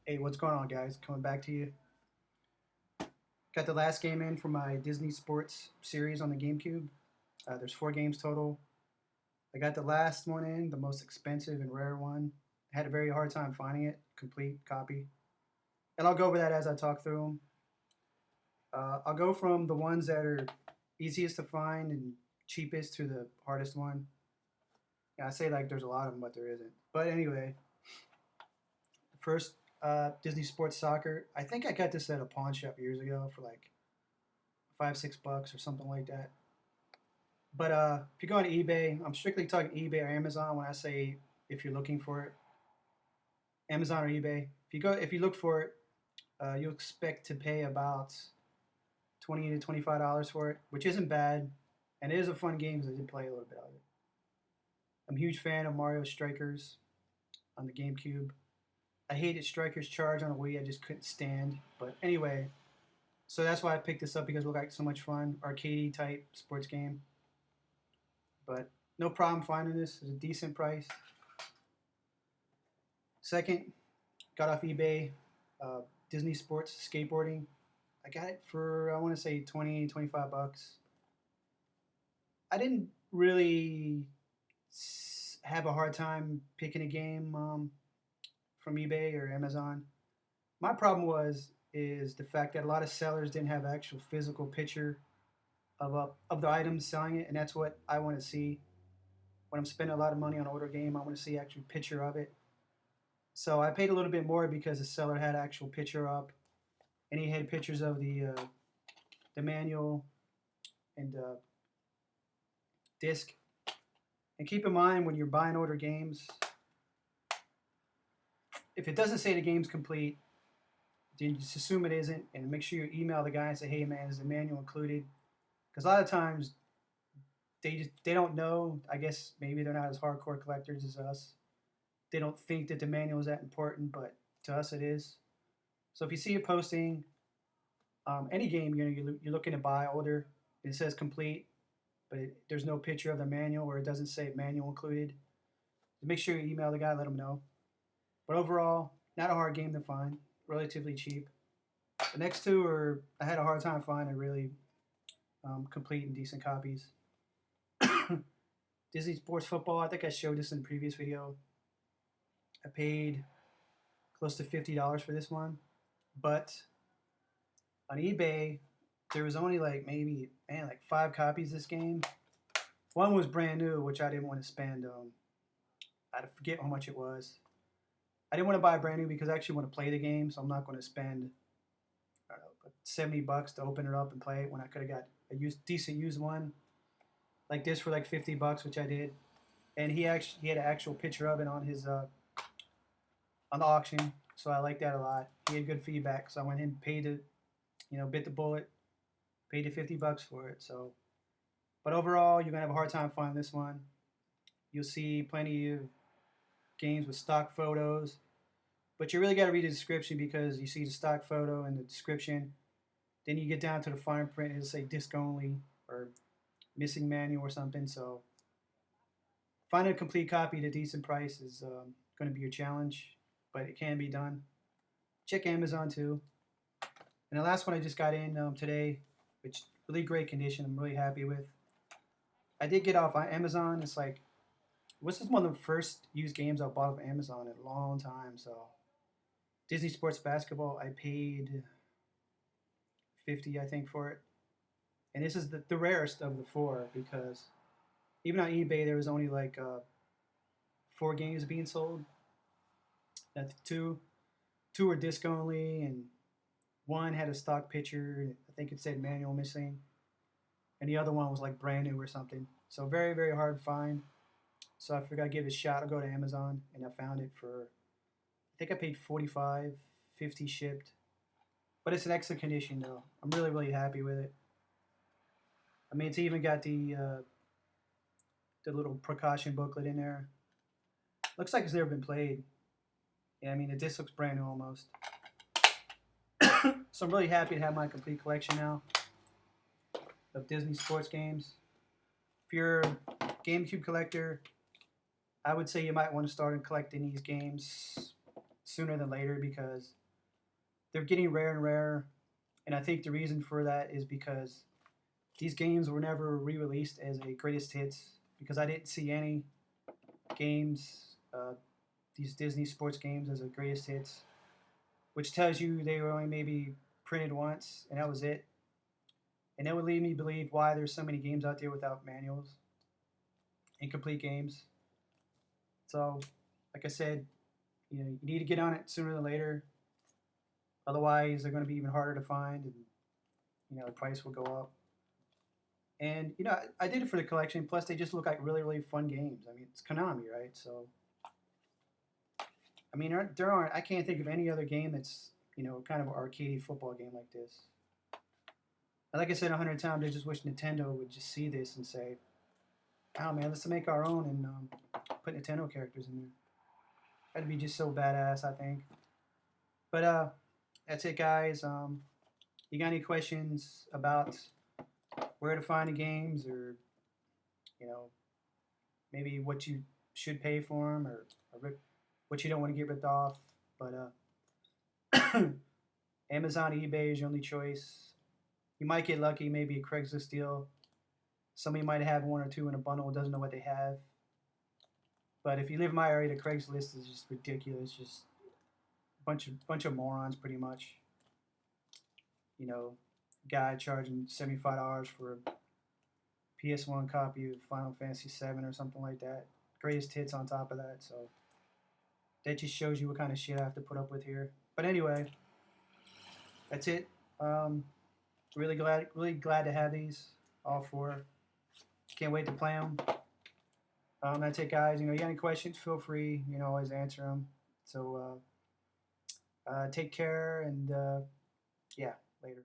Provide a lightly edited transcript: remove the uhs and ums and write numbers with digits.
Hey, what's going on, guys? Coming back to you. Got the last game in for my Disney Sports series on the GameCube. There's 4 games total. I got the last one in, the most expensive and rare one. I had a very hard time finding it, complete copy. And I'll go over that as I talk through them. I'll go from the ones that are easiest to find and cheapest to the hardest one. Yeah, I say like there's a lot of them, but there isn't. But anyway, first Disney Sports Soccer. I think I got this at a pawn shop years ago for like 5, $6 or something like that. But if you go on eBay, I'm strictly talking eBay or Amazon when I say if you're looking for it, Amazon or eBay. If you look for it, you'll expect to pay about $20 to $25 for it, which isn't bad, and it is a fun game because I did play a little bit of it. I'm a huge fan of Mario Strikers on the GameCube. I hated Strikers Charge on the Wii. I just couldn't stand. But anyway, so that's why I picked this up because it looked like so much fun, arcadey type sports game. But no problem finding this. It's a decent price. Second, got off eBay, Disney Sports Skateboarding. I got it for, I want to say 20, $25. I didn't really have a hard time picking a game from eBay or Amazon. My problem is the fact that a lot of sellers didn't have actual physical picture of the items selling it, and that's what I want to see when I'm spending a lot of money on an older game. I want to see actual picture of it. So I paid a little bit more because the seller had actual picture up, and he had pictures of the manual and disc. And keep in mind when you're buying older games, if it doesn't say the game's complete, then just assume it isn't, and make sure you email the guy and say, "Hey, man, is the manual included?" Because a lot of times they don't know. I guess maybe they're not as hardcore collectors as us. They don't think that the manual is that important, but to us it is. So if you see a posting, any game you're looking to buy older, it says complete, but there's no picture of the manual or it doesn't say manual included, make sure you email the guy, let him know. But overall, not a hard game to find, relatively cheap. The next two are I had a hard time finding really complete and decent copies. Disney Sports Football, I think I showed this in the previous video. I paid close to $50 for this one, but on eBay there was only like maybe like 5 copies of this game. One was brand new, which I didn't want to spend. I forget how much it was. I didn't want to buy brand new because I actually want to play the game, so I'm not going to spend I don't know, $70 to open it up and play it when I could have got a decent used one like this for like $50, which I did. And he had an actual picture of it on his on the auction, so I like that a lot. He had good feedback, so I went in and paid it, bit the bullet, paid the $50 for it. So, but overall, you're gonna have a hard time finding this one. You'll see plenty of games with stock photos, but you really got to read the description because you see the stock photo and the description. Then you get down to the fine print, it'll say disc only or missing manual or something. So finding a complete copy at a decent price is going to be your challenge, but it can be done. Check Amazon too. And the last one I just got in today, which really great condition. I'm really happy with. I did get off on Amazon. It's like, this is one of the first used games I bought off Amazon in a long time. So Disney Sports Basketball, I paid 50, I think, for it. And this is the rarest of the 4 because even on eBay there was only like 4 games being sold. Two were disc only, and one had a stock picture. I think it said manual missing, and the other one was like brand new or something. So very, very hard to find. So I figured I'd give it a shot. I'll go to Amazon, and I found it for, I think I paid 45, 50 shipped. But it's an excellent condition though. I'm really, really happy with it. I mean, it's even got the little precaution booklet in there. Looks like it's never been played. Yeah, I mean, the disc looks brand new almost. So I'm really happy to have my complete collection now of Disney sports games. If you're a GameCube collector, I would say you might want to start collecting these games sooner than later because they're getting rare and rarer. And I think the reason for that is because these games were never re-released as a greatest hits because I didn't see any games, these Disney sports games as a greatest hits, which tells you they were only maybe printed once and that was it. And that would lead me to believe why there's so many games out there without manuals, incomplete games. So, like I said, you need to get on it sooner than later. Otherwise, they're going to be even harder to find, and the price will go up. And I did it for the collection. Plus, they just look like really, really fun games. I mean, it's Konami, right? So, I mean, there aren't. I can't think of any other game that's kind of an arcade football game like this. And like I said 100 times, I just wish Nintendo would just see this and say, "Oh man, let's make our own and put Nintendo characters in there." That'd be just so badass, I think. But that's it, guys. You got any questions about where to find the games, or you know, maybe what you should pay for them, or what you don't want to get ripped off? But Amazon, eBay is your only choice. You might get lucky, maybe a Craigslist deal. Somebody might have one or two in a bundle, doesn't know what they have. But if you live in my area, the Craigslist is just ridiculous. Just bunch of morons, pretty much. You know, guy charging $75 for a PS1 copy of Final Fantasy VII or something like that. Greatest hits on top of that. So that just shows you what kind of shit I have to put up with here. But anyway, that's it. Really glad to have these all four. Can't wait to play them. That's it, guys. You got any questions? Feel free. Always answer them. So take care and yeah, later.